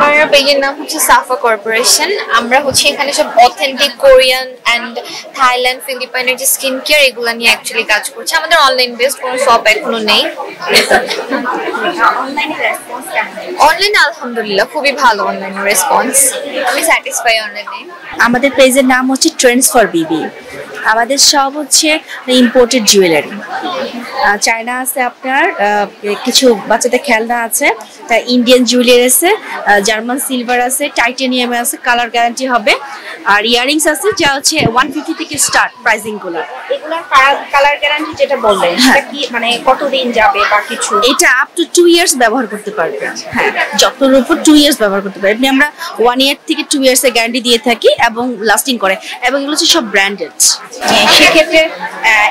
আমার পেজের নাম হচ্ছে সাফা কর্পোরেশন। আমরা হচ্ছে এখানে সব অথেন্টিক কোরিয়ান অ্যান্ড থাইল্যান্ড ফিলিপাইনের যে স্কিন কেয়ার এগুলো নিয়ে অ্যাকচুয়ালি কাজ করছে। আমাদের অনলাইন বেসড কোনো শপ এখনো নেই। অনলাইনে আলহামদুলিল্লাহ খুবই ভালো অনলাইন রেসপন্স, আমি স্যাটিসফাই অনলাইনে। আমাদের পেজের নাম হচ্ছে ট্রেন্ডস ফর বিবি। আমাদের সব হচ্ছে ইম্পোর্টেড জুয়েলারি। চায়না আছে, আপনার কিছু বাচ্চাদের খেলনা আছে, তা ইন্ডিয়ান জুয়েলারি আছে, জার্মান সিলভার আছে, টাইটানিয়াম আছে, কালার গ্যারান্টি হবে। আর ইয়ারিংস আছে যা হচ্ছে 150 থেকে স্টার্ট প্রাইসিং গুলো। এগুলোর কালার গ্যারান্টি যেটা বললেন সেটা কি মানে কতদিন যাবে বা কিছু? এটা আপ টু 2 ইয়ার্স ব্যবহার করতে পারবেন। হ্যাঁ, যতর উপর 2 ইয়ার্স ব্যবহার করতে পারবেন। এমনি আমরা 1 ইয়ার থেকে 2 ইয়ার্স এর গ্যারান্টি দিয়ে থাকি এবং লাস্টিং করে, এবং এগুলো হচ্ছে সব ব্র্যান্ডেড। সেক্ষেত্রে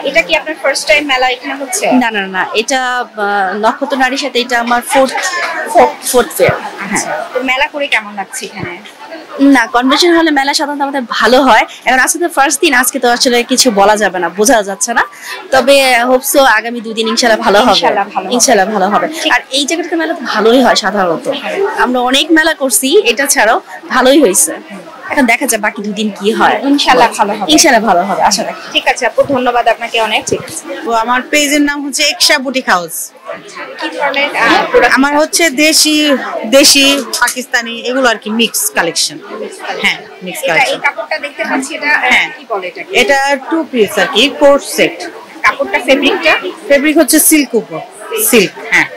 এটা কি আপনার ফার্স্ট টাইম মেলা এখানে হচ্ছে? না না না, এটা নক্ষত্র নারীর সাথে এটা আমার ফোর্থ ফেয়ার। হ্যাঁ, তো মেলা করে কেমন লাগছে এখানে? না, কনভেনশন হলে মেলা সাধারণত আমাদের ভালো হয়। এখন আজকে তো ফার্স্ট দিন, আজকে তো আসলে কিছু বলা যাবে না, বোঝা যাচ্ছে না। তবে হোপসো আগামী 2 দিন ইনশাআল্লাহ ভালো হবে। ইনশাআল্লাহ ভালো হবে। আর এই জায়গাটা মেলা তো ভালোই হয় সাধারণত। আমরা অনেক মেলা করছি, এটা ছাড়াও ভালোই হয়েছে। এখন দেখা যায় বাকি 2 দিন কি হয়। ইনশাআল্লাহ ভালো হবে। ইনশাআল্লাহ ভালো হবে, আশা রাখি। ঠিক আছে আপু, ধন্যবাদ আপনাকে অনেক। ঠিক আছে। তো আমার পেজের নাম হচ্ছে একশা বুটিক হাউস। কি ধরনের আমার হচ্ছে দেশি পাকিস্তানি এগুলো আর কি মিক্স কালেকশন। হ্যাঁ, মিক্স কালেকশন। এই কাপড়টা দেখতে পাচ্ছি, এটা কি বলে এটাকে? এটা 2 পিস আর কি, কোট সেট। কাপড়টা ফেব্রিক হচ্ছে সিল্ক উপর, সিল্ক। হ্যাঁ,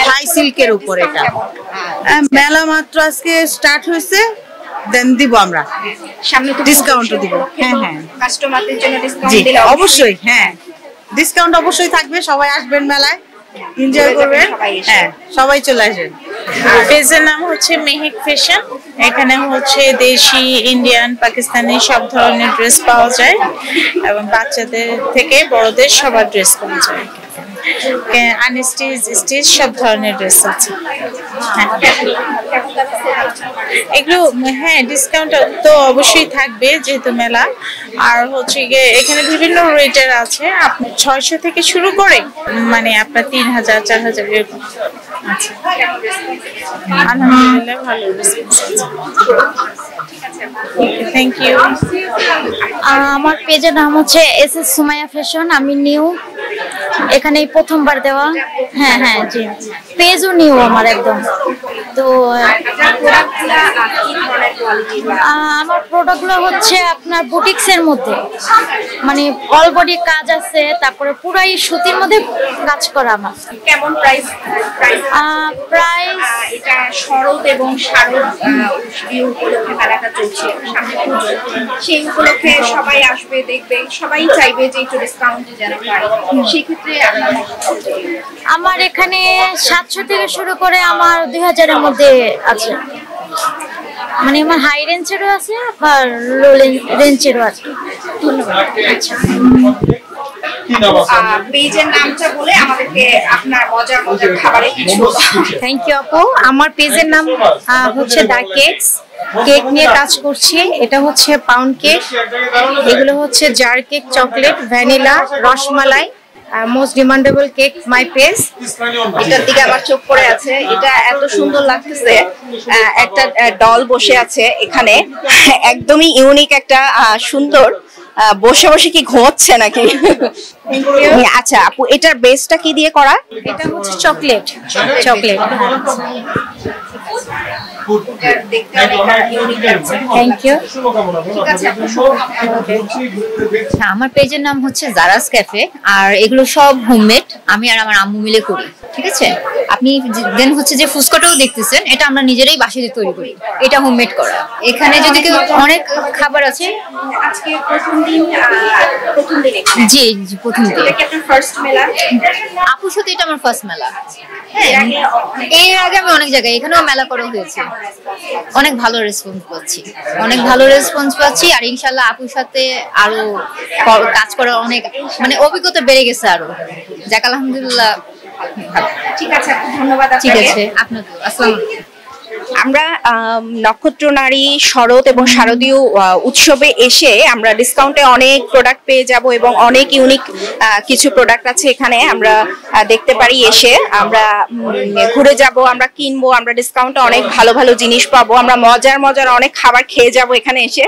হাই সিল্কের উপর এটা। মেলা মাত্র আজকে স্টার্ট হয়েছে, দেন দিব আমরা সামনে তো ডিসকাউন্টও দিব। হ্যাঁ হ্যাঁ, কাস্টমারদের জন্য জি ডিসকাউন্ট দিলে অবশ্যই। হ্যাঁ, ডিসকাউন্ট অবশ্যই থাকবে, সবাই আসবেন মেলায়, এনজয় করবেন। হ্যাঁ, সবাই চলে আসবেন। পেজের নাম হচ্ছে মেহেক ফ্যাশন। এখানে হচ্ছে দেশি, ইন্ডিয়ান, পাকিস্তানি সব ধরনের ড্রেস পাওয়া যায়, এবং বাচ্চাদের থেকে বড়দের সবার ড্রেস পাওয়া যায়। আনস্টিচ, স্টিচ সব ধরনের ড্রেস আছে। এগুলো হ্যাঁ, ডিসকাউন্ট তো অবশ্যই থাকবে যেহেতু মেলা। আর হচ্ছে গিয়ে এখানে বিভিন্ন রেটের আছে, আপনি 600 থেকে শুরু করে মানে আপনার 3000, 4000 এরকম। আচ্ছা, আলহামদুলিল্লাহ ভালো রেসপন্স আছে। Thank you. আমার পেজের নাম হচ্ছে এসএস সুমাইয়া ফ্যাশন। আমি নিউ, এখানেই প্রথমবার দেওয়া। হ্যাঁ হ্যাঁ জি, পেজও নিউ আমার একদম। তো আমার প্রোডাক্টগুলো হচ্ছে আপনার বুটিক্সের মধ্যে, মানে অল বডি কাজ আছে, তারপরে পুরাই সুতির মধ্যে কাজ করা। আমার কেমন প্রাইস? প্রাইস এটা শরৎ এবং শারদ উপলক্ষে মেলাটা চলছে, সামনে পুজো, সেই উপলক্ষে সবাই আসবে, দেখবে, সবাই চাইবে যে একটু ডিসকাউন্ট যেন পায়। সেক্ষেত্রে আমার এখানে 700 থেকে শুরু করে আমার 2000-এর মধ্যে আছে। মানে আমার হাই রেঞ্জেরও আছে আর লো রেঞ্জেরও আছে। ধন্যবাদ। আচ্ছা, পেজের নামটা বলে আমাদেরকে আপনার মজার মজার খাবারের কিছু। থ্যাংক ইউ আপু। আমার পেজের নাম হচ্ছে দা কেকস। কেক নিয়ে কাজ করছি। এটা হচ্ছে পাউন্ড কেক, এগুলো হচ্ছে jar cake, chocolate, vanilla, rasmalai. Most demandable cake my page. এটার দিকে আমার চোখ পড়ে আছে, এটা এত সুন্দর লাগতেছে। একটা ডল বসে আছে এখানে, একদমই ইউনিক একটা সুন্দর। বসে বসে কি ঘুমোচ্ছে নাকি? আচ্ছা আপু, এটার বেসটা কি দিয়ে করা? এটা হচ্ছে চকলেট। Thank you. আমার পেজের নাম হচ্ছে জারাস ক্যাফে, আর এগুলো সব হোমমেড, আমি আর আমার আম্মু মিলে করি। ঠিক আছে, আপনি দেন হচ্ছে যে ফুচকাটাও দেখতেছেন, এটা আমরা নিজেরাই বাসায় তৈরি করি, এটা হোমমেড করা। এখানে যদি কেউ অনেক খাবার আছে। আজকে প্রথম দিন জি জি, প্রথম দিন। এটা কি আপনার ফার্স্ট মেলা? আপুর সাথে এটা আমার ফার্স্ট মেলা। এর আগে আমি অনেক জায়গায় এখানেও মেলা করা হয়েছে, অনেক ভালো রেসপন্স পাচ্ছি। আর ইনশাল্লাহ আপুর সাথে আরো কাজ করার অনেক মানে অভিজ্ঞতা বেড়ে গেছে আরো। যাক আলহামদুলিল্লাহ। ঠিক আছে, ধন্যবাদ। ঠিক আছে, আপনাকে। আসসালামু আলাইকুম। আমরা নক্ষত্র নারী শরৎ এবং শারদীয় উৎসবে এসে আমরা ডিসকাউন্টে অনেক প্রোডাক্ট পেয়ে যাব এবং অনেক ইউনিক কিছু প্রোডাক্ট আছে এখানে আমরা দেখতে পারি। এসে আমরা ঘুরে যাব, আমরা কিনবো, আমরা ডিসকাউন্টে অনেক ভালো ভালো জিনিস পাবো, আমরা মজার মজার অনেক খাবার খেয়ে যাব এখানে এসে।